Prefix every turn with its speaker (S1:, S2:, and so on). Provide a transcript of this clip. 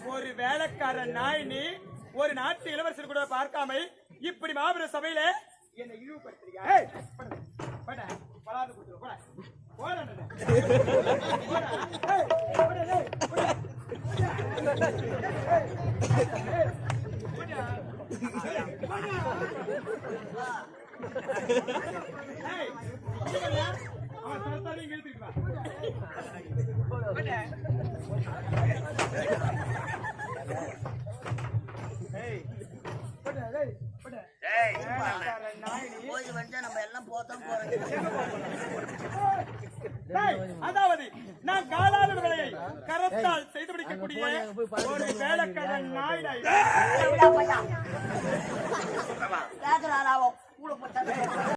S1: ஒரு வேலைக்காரன் நாய் நீ ஒரு நாட்டு இளவரசர் கூட பார்க்காம இப்படி மாபெரும் சபையில என்னை இழிவுபடுத்துறியா? அதாவது நான் காலாத விலையை கரத்தால் செய்து பிடிக்கக்கூடிய ஒரு வேலைக்காரன் நாய்